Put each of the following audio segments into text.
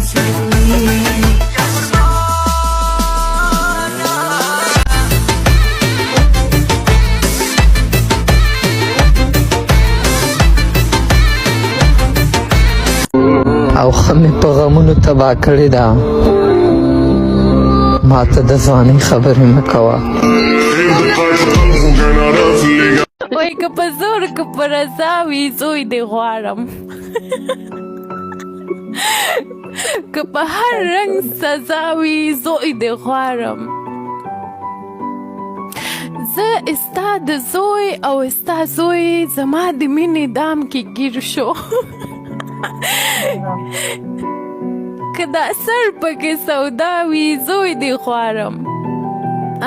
او خمې په غمونو تباه کړې ده ماته د ځوانۍ خبرې مه کوه وای که په زور که په رضا وي زوی دې غواړم که په هر رنګ سزا وي زوی دې غواړم زه ستا د زوی او ستا زوی زما د مینې دام کې ګیر شو که دا سر پکې سودا وي زوی دې غواړم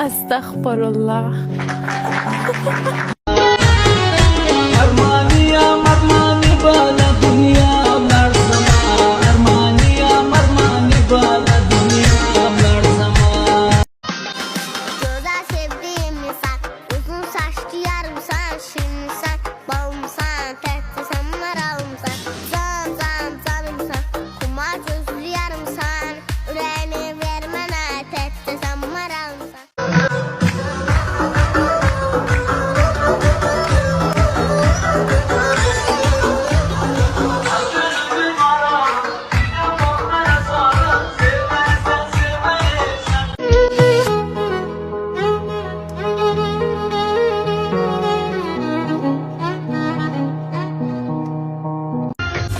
استغفر الله ارمانیا مرمانی بالا دنیا لړ زما ارمانیا مرمانی بالا دنیا لړ زما Göza sevdiğim insan uzun saçlı yarımsan şirinsen balımsan tertli sen maralımsan zan zan zanımsan kumar gözlü yarımsan yüreğini vermene tertli sen maralımsan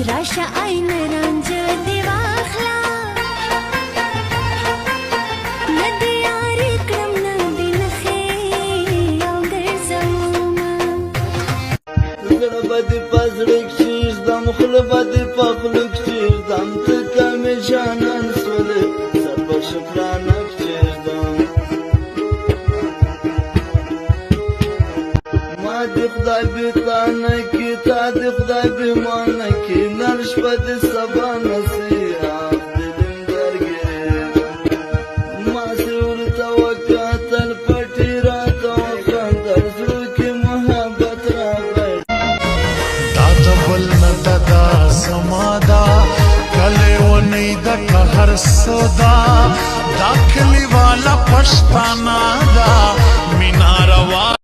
راشه عین رنج دی واخلا ندی یاري کړم ندی نخې یو ګرځم زړه بدې پزړه کښې ږدم خوله بدې په خوله کښې ږدم ته کمې جانان سولې سر په شکرانه کښې ږدم ما دې خدای بې تا نه کړي تا دې خدای بې ما نه کړي نن شپه دې سبا نه سي اخ دلم درګېږم ماسې ورته وکتل پټې راته وخندل زړه کې محبت راغی دا جبل نددا سمادا کله ونی د قهر صدا دا کلی والا پښتانا دا مینا روا